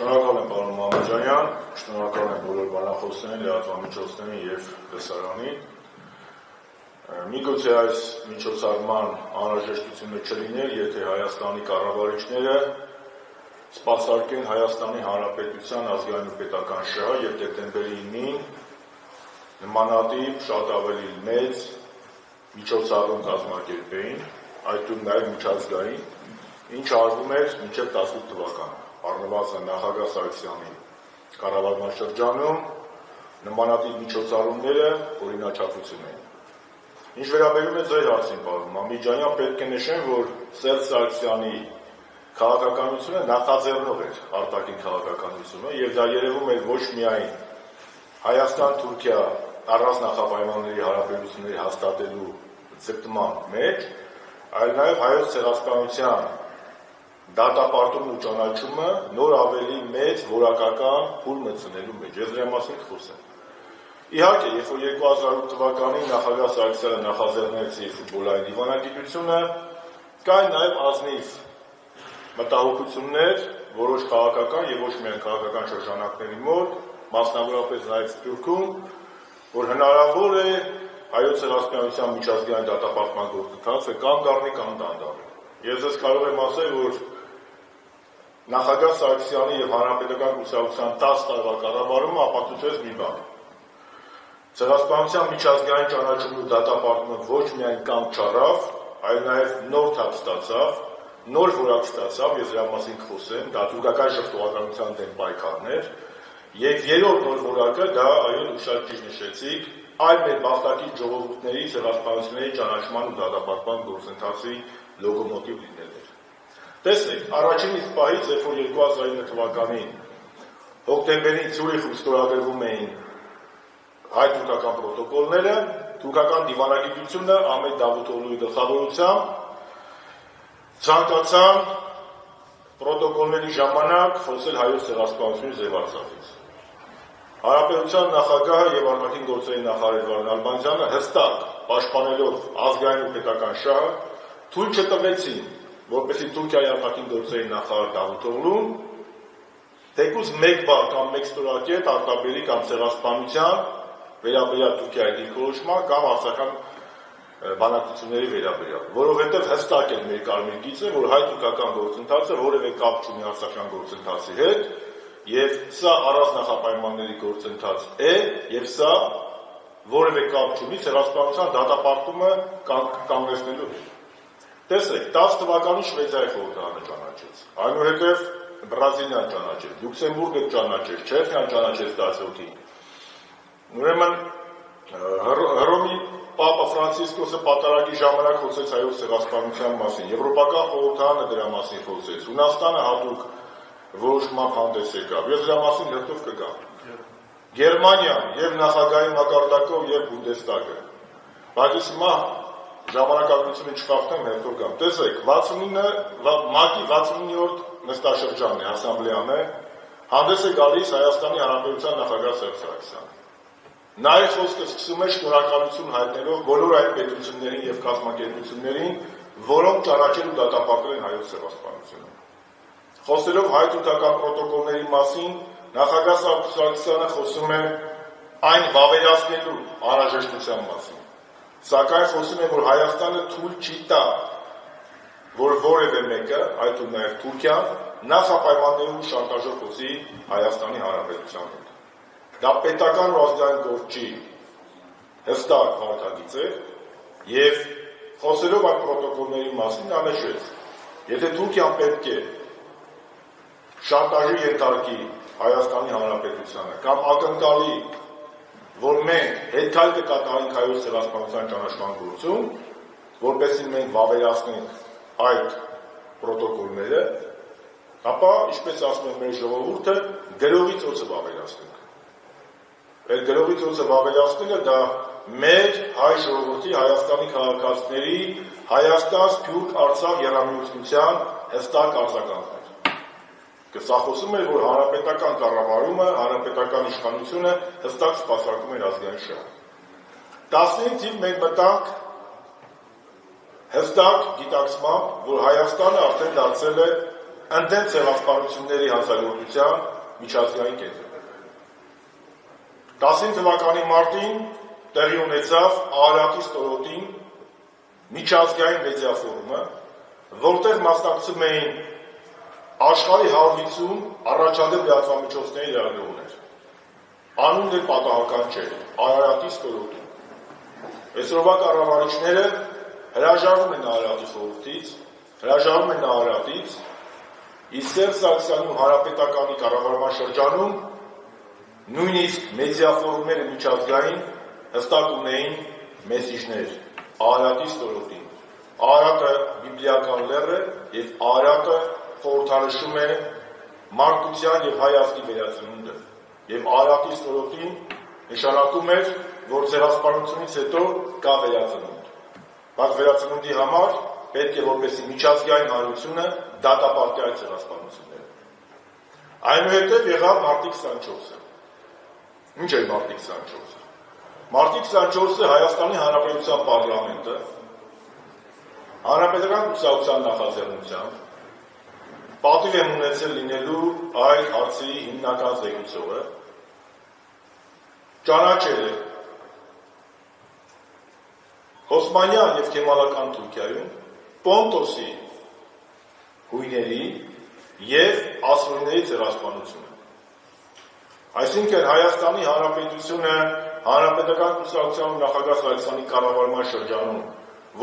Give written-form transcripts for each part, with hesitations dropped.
Շնորհակալ եմ պարոն Մամեջանյան, շնորհակալ եմ բոլոր բանախոսներին, լրատվամիջոցներին և լսարանին։ Միգուցե այս միջոցառման անհրաժեշտությունը չլիներ, եթե Հայաստանի կառավարիչները սպասարկեն Հայաստանի Հանրապետության ազգային ու պետական շահը և դեկտեմբերի 9-ին նմանատիպ շատ ավելի մեծ միջոցառում կազմակերպեին, այդ թվում նաև միջազգային, ինչ արվում էր մինչև 18 թվականը։ Առնվազն նախագահ Սարգսյանի կառավարման շրջանում նմանատիպ միջոցառումները օրինաչափություն էին։ Ինչ վերաբերում է ձեր հարցին, պարոն Մամեջանյան, պետք է նշեմ, որ Սերժ Սարգսյանի քաղաքականությունը նախաձեռնող էր արտաքին քաղաքականությունը, եւ դա երևում էր ոչ միայն Հայաստան-Թուրքիա առանձնախապայմանների հարաբերությունների հաստատելու ձգտման մեջ, այլ նաև հայոց ցեղասպանության դատապարտումն ու ճանաչումը նոր ավելի մեծ որակական փուլ մտցնելու մեջ։ Ես դրա մասին կխոսեմ։ Իհարկե, երբ որ 2008 թվականին նախագահ Սարգսյանը նախաձեռնեց ֆուտբոլային դիվանագիտությունը, կային նաև ազնիվ մտահոգություններ որոշ քաղաքական եւ ոչ միայն քաղաքական շրջանակների մոտ, մասնավորապես նաև Սփյուռքում, որ հնարավոր է հայոց ցեղասպանության միջազգային դատապարտման գործընթացը կամ դառնի կամ դանդաղի։ Ես ձեզ կարող եմ ասել, որ նախագահ Սարգսյանի եւ Հանրապետական կուսակցության 10 տարվա կառավարումը ապացուցեց մի բան։ Ցեղասպանության միջազգային ճանաչումն ու դատապարտումը ոչ միայն կանգ չառավ, այլ նաև նոր թափ ստացավ, նոր որակ ստացավ, ես դրա մասին կխոսեմ, դա թուրքական ժխտողականության դեմ պայքարն էր, եւ երրորդ նոր որակը դա, այո, դուք շատ ճիշտ նշեցիք, այլ մեր բախտակի ժողովուրդների ցեղասպանությունների ճանաչման ու դատապարտման գործընթացի լոկոմոտիվ լինել էր։ Տեսեք, առաջին իսկ պահից, երբ որ 2009 թվականին հոկտեմբերին Ցյուրիխում ստորագրվում էին հայ-թուրքական պրոտոկոլները, թուրքական դիվանագիտությունը Ահմեդ Դավութօղլուի գլխավորությամբ ցանկացան պրոտոկոլների ժամանակ խոսել հայոց ցեղասպանությունների ձևաչափից։ Հանրապետության նախագահը եւ արտաքին գործերի նախարար Վարդան Ալբանդյանը հստակ պաշտպանելով ազգային ու պետական շահը թույլ չտվեցին, որպեսզի Թուրքիայի արտաքին գործերի նախարար Դավութօղլուն թեկուզ մեկ բառ կամ մեկ ստորակետ արտաբերի կամ ցեղասպանության վերաբերյալ Թուրքիայի դիրքորոշման կամ արցախյան բանակցությունների վերաբերյալ, որովհետև հստակ է մեր կարմիր գիծը, որ հայ-թուրքական գործընթացը որևէ կապ չունի արցախյան գործընթացի հետ, եւ սա առանձնախապայմանների գործընթաց է, եւ սա որևէ կապ չունի ցեղասպանության դատապարտումը կանգնեցնելու հետ։ Տեսեք, 10 թվականին Շվեյցարիայի խորհրդարանը ճանաչեց, այնուհետև Բրազիլիան ճանաչեց, Լյուքսեմբուրգը ճանաչեց, Չեխիան ճանաչեց 10-ին։ Ուրեմն Հռոմի Պապա Ֆրանցիսկոսը պատարագի ժամանակ խոսեց հայոց ցեղասպանության մասին, Եվրոպական խորհրդարանը դրա մասին խոսեց, Հունաստանը հատուկ որոշմամբ հանդես եկավ, ես դրա մասին հերթով կգամ։ Գերմանիան եւ նախագահի մակարդակով եւ Բունդեստագը։ Բայց հիմա ժամանակագրությունը չխախտեմ, հերթով գամ։ Տեսեք, ՄԱԿ-ի 69-րդ նստաշրջանն է, ասամբլեան է, հանդես է գալիս Հայաստանի Հանրապետության նախագահ Սերժ Սարգսյանը։ Նա իր խոսքը սկսում է շնորհակալություն հայտնելով բոլոր այն պետություններին եւ կազմակերպություններին, որոնք ճանաչել ու դատապարտել են հայոց ցեղասպանությունը։ Խոսելով հայ-թուրքական պրոտոկոլների մասին, նախագահ Սարգսյանը խոսում է այն վավերացնելու անհրաժեշտության մասին։ Սակայն խոսում է, որ Հայաստանը թույլ չի տա, որ որևէ մեկը, այդ ու նաև Թուրքիան, նախապայմաններում շանտաժով խոսի Հայաստանի Հանրապետության հետ։ Դա պետական ու ազգային գործ չի, հստակ վարքագիծ է, եւ խոսելով այդ պրոտոկոլների մասին նա նշեց, եթե Թուրքիան պետք է շանտաժի ենթարկի Հայաստանի Հանրապետությանը կամ ակնկալի, որ մենք հետքայլ կկատարենք հայոց ցեղասպանության ճանաչման գործում, որպեսզի մենք վավերացնենք այդ պրոտոկոլները, ապա, ինչպես ասում է մեր ժողովուրդը, գրողի ծոցը վավերացնենք։ Այդ գրողի ծոցը վավերացնելը դա մեր հայ ժողովրդի, Հայաստանի քաղաքացիների Հայաստան, Սփյուռք, Արցախ եռամիությունության հստակ արձագանքն է։ Սա խոսում էր, որ հանրապետական կառավարումը, հանրապետական իշխանությունը հստակ սպասարկում էր ազգային շահը։ 15 թիվ մենք մտանք հստակ գիտակցմամբ, որ Հայաստանը արդեն դարձել է ընդդեմ ցեղասպանությունների հանցագործության միջազգային կենտրոնը։ 19 թվականի մարտին տեղի ունեցավ Արարատի ստորոտին միջազգային մեդիա ֆորումը, որտեղ մասնակցում էին աշխարհի 150 առաջադեմ լրատվամիջոցների լրագրողներ։ Անունն էլ պատահական չէր, Արարատի ստորոտին։ Այսօրվա կառավարիչները հրաժարվում են Արարատի խորհրդից, հրաժարվում են Արարատից, իսկ Սերժ Սարգսյանի ու Հանրապետականի կառավարման շրջանում նույնիսկ մեդիա ֆորումները միջազգային հստակ ունեին մեսիջներ Արարատի ստորոտին։ Արարատը բիբլիական լեռ է եւ Արարատը խորհրդանշում է մարդկության եւ հայ ազգի վերածնունդը։ Եվ Արարատի ստորոտին նշանակում էր, որ ցեղասպանությունից հետո կա վերածնունդ։ Բայց վերածնունդի համար պետք է որպեսզի միջազգային հանրությունը դատապարտի այդ ցեղասպանությունները։ Այնուհետև եղավ մարտի 24-ը։ Ինչ է մարտի 24-ը։ Մարտի 24-ը Հայաստանի Հանրապետության պարլամենտը Հանրապետական կուսակցության նախաձեռնությամբ պատիվ եմ ունեցել լինելու այդ հարցի հիմնական զեկուցողը ճանաչել է Օսմանյան և Քեմալական Թուրքիայում Պոնտոսի հույների և ասորիների ցեղասպանությունը։ Այսինքն Հայաստանի Հանրապետությունը Հանրապետական կուսակցության նախագահ Սարգսյանի կառավարման շրջանում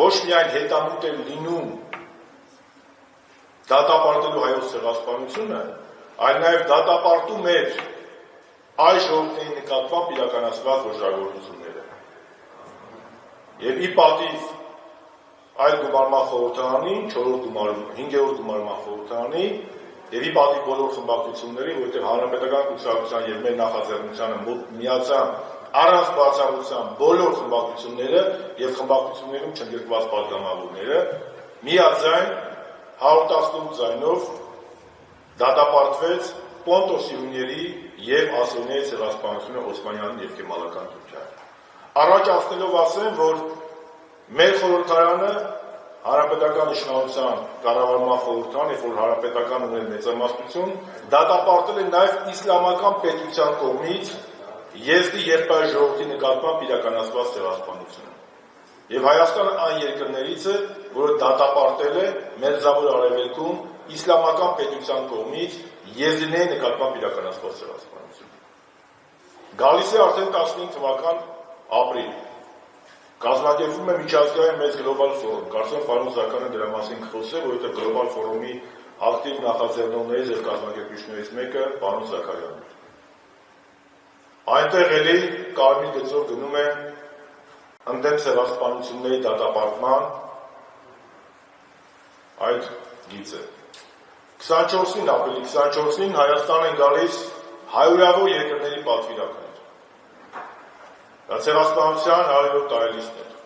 ոչ միայն հետամուտ է լինում դատապարտելու հայոց ցեղասպանությունը, այլ նաև դատապարտում էր այս ժողովրդների նկատմամբ իրականացված ոճրագործությունները։ Եվ ի պատիվ այդ գումարման խորհրդարանի, 5-րդ գումարման խորհրդարանի եւ ի պատիվ բոլոր խմբակցությունների, որովհետեւ Հանրապետական կուսակցության եւ մեր նախաձեռնությանը միացան առանց բացառության բոլոր խմբակցությունները եւ խմբակցություններում չընդգրկված պատգամավորները, միաձայն 118 ձայնով դատապարտվեց Պոնտոսի հույների եւ ասորիների ցեղասպանությունը Օսմանյանին եւ Քեմալական Թուրքիայում։ Առաջ ասնելով ասեմ, որ մեր խորհրդարանը Հանրապետական իշխանության կառավարման խորհրդարան, երբ որ Հանրապետական ուներ մեծամասնություն, դատապարտել է նաեւ իսլամական պետության կողմից եզդի եղբայր ժողովրդի նկատմամբ իրականացված ցեղասպանությունը։ Եվ Հայաստանը այն երկրներից է, որը դատապարտել է Մերձավոր Արևելքում իսլամական պետության կողմից եզդիների նկատմամբ իրականացված ցեղասպանությունը։ Գալիս է արդեն 15 թվական ապրիլ։ Կազմակերպվում է միջազգային մեծ գլոբալ ֆորում։ Կարծում եմ պարոն Զաքարյանը դրա մասին կխոսի, որովհետև գլոբալ ֆորումի ակտիվ նախաձեռնողներից եւ կազմակերպիչներից մեկը պարոն Զաքարյանն է։ Այնտեղ էլի կարմիր գծով գնում է ընդդեմ ցեղասպանությունների դատապարտման այդ գիծը։ 24-ին ապրիլի 24-ին Հայաստան են գալիս հարյուրավոր երկրների պատվիրակներ։ Դա ցեղասպանության 100-րդ տարելիցն էր։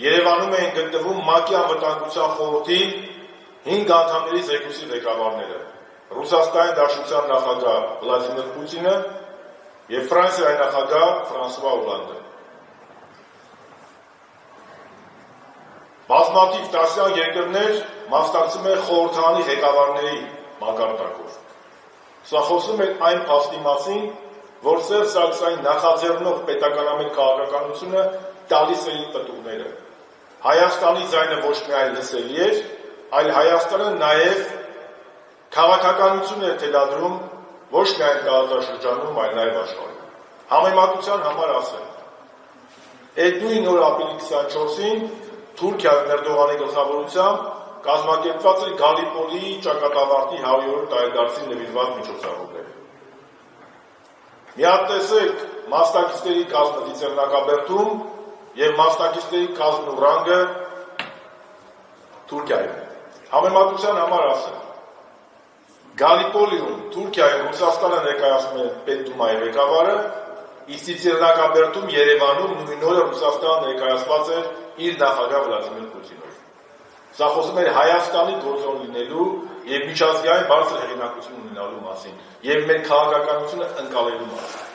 Երևանում էին գտնվում ՄԱԿ-ի անվտանգության խորհրդի 5 անդամների զեկույցի ղեկավարները՝ Ռուսաստանի Դաշնության նախագահ Վլադիմիր Պուտինը եւ Ֆրանսիայի նախագահ Ֆրանսուଆ Օլանդը։ Բազմաթիվ տասնյակ երկրներ մասնակցում են խորհրդարանի ղեկավարների մակարդակով։ Սա խոսում է այն փաստի մասին, որ Սերժ Սարգսյանի նախաձեռնող պետականամետ քաղաքականությունը տալիս է իր պտուղները։ Հայաստանի ձայնը ոչ միայն լսելի էր, այլ Հայաստանը նաև քաղաքականություն էր թելադրում ոչ միայն տարածաշրջանում, այլ նաև աշխարհում։ Համեմատության համար ասեմ, այդ նույն օր ապրիլի 24-ին Թուրքիայում Էրդողանի գլխավորությամբ կազմակերպված էր Գալիպոլի ճակատավարտի 100-րդ տարեդարձին նվիրված միջոցառումներ։ Միատեսեք մասնակիցների կազմը Դիցերնակաբերդում եւ մասնակիցների կազմն ու ռանգը Թուրքիայում։ Համեմատության համար ասեմ, Գալիպոլիում Թուրքիայում Ռուսաստանը ներկայացնում է Պետդումայի ղեկավարը, իսկ Դիցերնակաբերդում Երևանում նույն օրը Ռուսաստանը ներկայացված էր իր նախագահ Վլադիմիր Պուտինով։ Սա խոսում էր Հայաստանի գործոն լինելու եւ միջազգային բարձր հեղինակություն ունենալու մասին եւ մեր քաղաքականությունը ընկալելու մասին։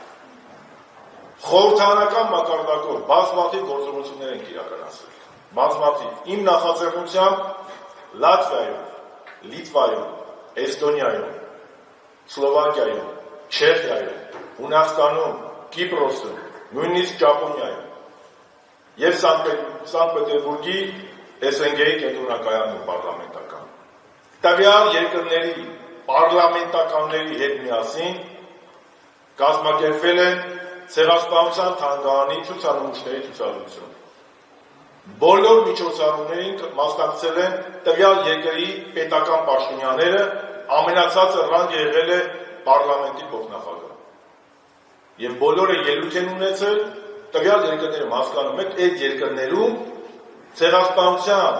Խորհրդարանական մակարդակով բազմաթիվ գործողություններ են իրականացրել։ Բազմաթիվ իմ նախաձեռնությամբ Լատվիայում, Լիտվայում, Էստոնիայում, Սլովակիայում, Չեխիայում, Հունաստանում, Կիպրոսում, նույնիսկ Ճապոնիայում եւ Սանկտ Պետերբուրգի SNG-ի կենտրոնակայանում պարլամենտական։ Տվյալ երկրների պարլամենտականների հետ միասին կազմակերպվել են Ցեղասպանության թանգարանի ցուցանմուշների ցուցադրություն։ Բոլոր միջոցառումներին մասնակցել են տվյալ երկրի պետական պաշտոնյաները, ամենացածը ռանգ եղել է պարլամենտի փոխնախագահ։ Եվ բոլորը ելույթ են ունեցել տվյալ երկրներում, հասկանում եք, այդ երկրներում Ցեղասպանության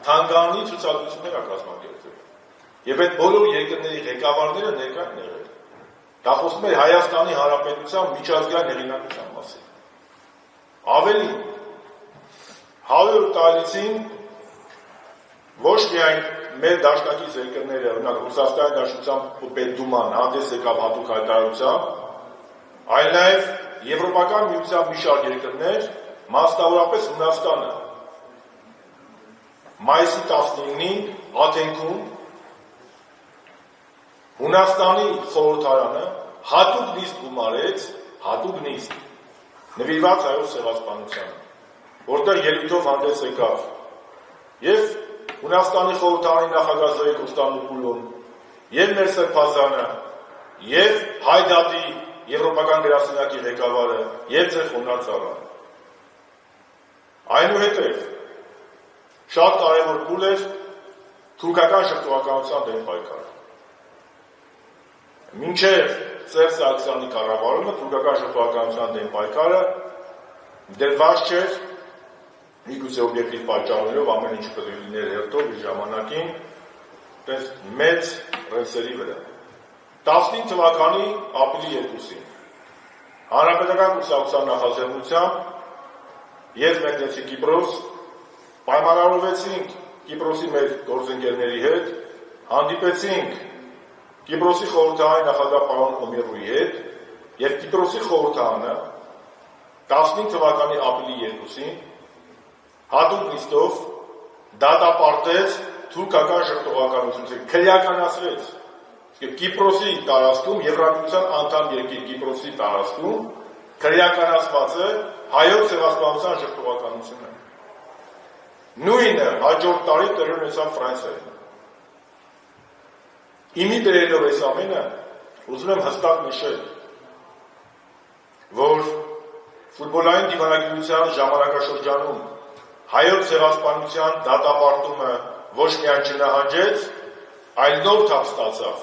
թանգարանի ցուցադրություններ ա կազմակերպվել։ Եվ այդ բոլոր երկրների ղեկավարները ներկա են եղել։ Դա խոսում է Հայաստանի Հանրապետության միջազգային հեղինակության մասին։ Ավելին, 100 տարիցին ոչ միայն մեր դաշնակից երկրները, օրինակ Ռուսաստանի Դաշնության Պետդուման հանդես եկավ հատուկ հայտարարությամբ, այլ նաև Եվրոպական միության մի շարք երկրներ, մասնավորապես Հունաստանը, մայիսի 19-ին Աթենքում Հունաստանի խորհրդարանը հատուկ նիստ գումարեց, հատուկ նիստ նվիրված հայոց ցեղասպանությանը, որտեղ ելույթով հանդես եկավ եւ Հունաստանի խորհրդարանի նախագահ Զոյիկ Ոստանուկուլուն, եւ մեր սրբազանը, եւ Հայդատի Եվրոպական գրասենյակի ղեկավարը, եւ ձեր խորհրդարանը։ Այնուհետև շատ կարևոր փուլ էր թուրքական շփոթվածության դեմ պայքարը։ Մինչև Սերժ Սարգսյանի կառավարումը թուրքական շփոթվածության դեմ պայքարը դրված չէր միգուցե օբյեկտիվ պատճառներով ամեն ինչ պետք է լիներ հերթով իր ժամանակին տես մեծ ռեսերի վրա։ 15 թվականի ապրիլի 2-ին Հանրապետական կուսակցության նախաձեռնությամբ ես մեկնեցի Կիպրոս, պայմանավորվեցինք Կիպրոսի մեր գործընկերների հետ, հանդիպեցինք Կիպրոսի խորհրդարանի նախագահ պարոն Օմիրոյի հետ եւ Կիպրոսի խորհրդարանը 15 թվականի ապրիլի 2-ին հատուկ նիստով դատապարտեց թուրքական շփոթվածությունը, քրեականացրեց Կիպրոսի տարածքում, Եվրամիության անդամ երկիր Կիպրոսի տարածքում քրեականացված է հայոց ցեղասպանության շփոթվածությունը։ Նույնը հաջորդ տարի տեղի ունեցավ Ֆրանսիայում։ Իմի դրելով այս ամենը, ուզում եմ հստակ նշել, որ ֆուտբոլային դիվանագիտության ժամանակաշրջանում հայոց ցեղասպանության դատապարտումը ոչ միայն չնահանջեց, այլ նոր թափ ստացավ։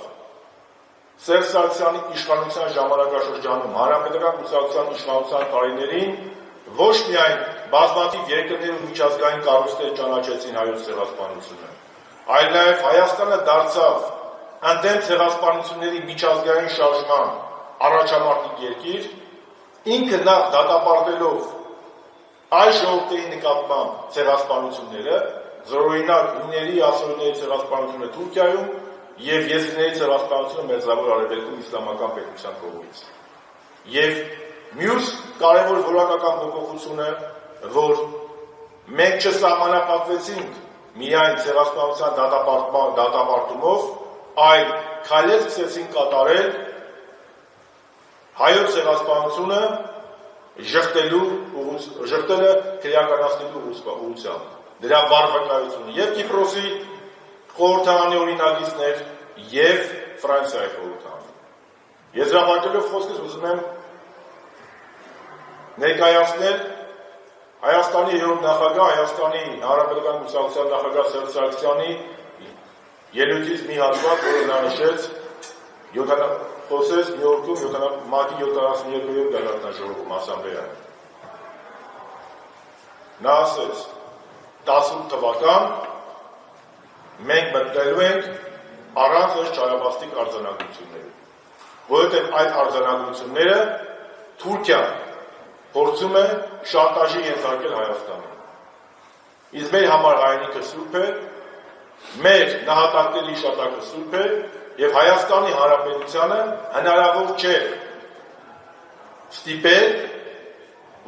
Սերժ Սարգսյանի իշխանության ժամանակաշրջանում Հանրապետական կուսակցության իշխանության տարիներին ոչ միայն բազմաթիվ երկրներ ու միջազգային կառույցներ ճանաչեցին հայոց ցեղասպանությունը, այլ նաև Հայաստանը դարձավ ընդդեմ ցեղասպանությունների միջազգային շարժման առաջամարտիկ երկիր, ինքը նախ դատապարտելով այս ժողովրդի նկատմամբ ցեղասպանությունները, զորօրինակ հույների ասորների ցեղասպանությունը Թուրքիայում եւ եզիդների ցեղասպանությունը Մերձավոր Արևելքում իսլամական պետության կողմից։ Եվ մյուս կարևոր որակական փոփոխությունը, որ մենք չսահմանապատվեցինք միայն ցեղասպանության դատապարտումով, այլ քայլեր սկսեցինք կատարել հայոց ցեղասպանությունը ժխտելը քրեականացնելու ուղղությամբ։ Դրա վարվետարությունը եւ Կիպրոսի խորհրդարանի օրինագիծներ եւ Ֆրանսիայի խորհրդարանը։ Եզրափակելով խոսքս ուզում եմ ներկայացնել Հայաստանի երրորդ նախագահ, Հայաստանի Հանրապետական կուսակցության նախագահ Սերժ Սարգսյանի ելույթից մի հատված, որը նա նշեց խոսեց Նյու Յորքում ՄԱԿ-ի 72-րդ գագաթնաժողովում ասամբլեայում։ Նա ասեց. 18 թվական մենք մտնելու ենք առանց այս չարաբաստիկ արձանագրությունների, որովհետև այդ արձանագրությունները Թուրքիան փորձում է շանտաժի ենթարկել Հայաստանին։ Իսկ մեր համար հայրենիքը սուրբ է, մեր նահատակների հիշատակը սուրբ է եւ Հայաստանի Հանրապետությանը հնարավոր չէ ստիպել,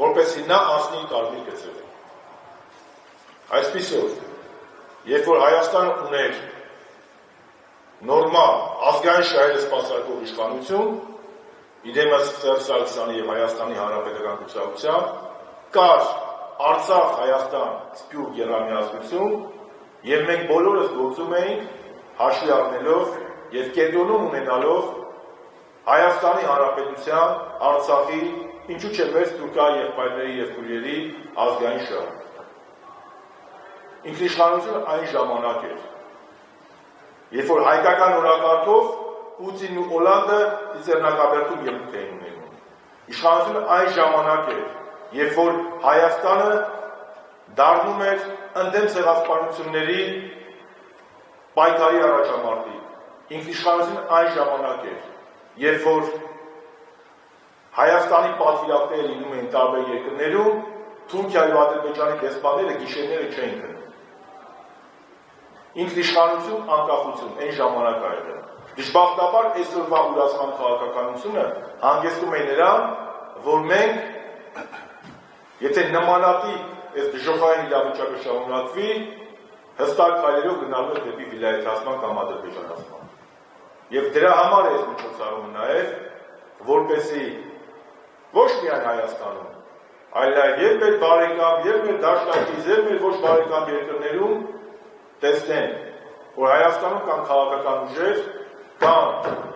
որպեսզի նա անցնի կարմիր գծերը։ Այսպիսով, երբ որ Հայաստանը ուներ նորմալ, ազգային շահերը սպասարկող իշխանություն, իդեմս Սերժ Սարգսյանի և Հայաստանի Հանրապետական կուսակցության, կար Արցախ, Հայաստան, Սփյուռք եռամիացություն, և մենք բոլորս գործում էինք հաշվի առնելով և կենտրոնում ունենալով Հայաստանի Հանրապետության, Արցախի, ինչու չէ մեծ թուրքական եղբայրների և քույրերի ազգային շահը։ Ինքնիշխանությունը այն ժամանակ էր, երբ որ հայկական օրակարգով Պուտինն ու Օլանդը Ծիծեռնակաբերդում ելույթ էին ունենում։ Իշխանությունը այն ժամանակ էր, երբ որ Հայաստանը դառնում էր ընդդեմ ցեղասպանությունների պայքարի առաջամարտիկ։ Ինքնիշխանությունը այն ժամանակ էր, երբ որ Հայաստանի պատվիրակները լինում էին տարբեր երկրներում, Թուրքիայի ու Ադրբեջանի դեսպանները գիշերները չէին գնում։ Ինքնիշխանություն, անկախություն, այն ժամանակ ա եղել։ Դժբախտաբար այսօրվա ուրացման քաղաքականությունը հանգեցնում է նրան, որ մենք, եթե նմանատիպ այս դժոխային իրավիճակը շարունակվի, հստակ քայլերով գնալու ենք դեպի վիլայեթացման կամ ադրբեջանացման։ Եվ դրա համար է այս միջոցառումը նաև, որպեսզի ոչ միայն Հայաստանում, այլ նաև և մեր բարեկամ, և մեր դաշնակից, և մեր ոչ բարեկամ երկրներում տեսնեն, որ Հայաստանում կան քաղաքական ուժեր, կան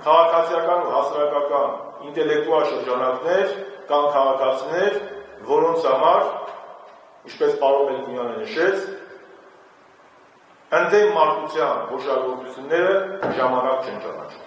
քաղաքացիական ու հասարակական ինտելեկտուալ շրջանակներ, կան քաղաքացիներ, որոնց համար, ինչպես պարոն Մելքոնյանը նշեց, ընդդեմ մարդկության հոշագործությունները ժամանակ չեն ճանաչում։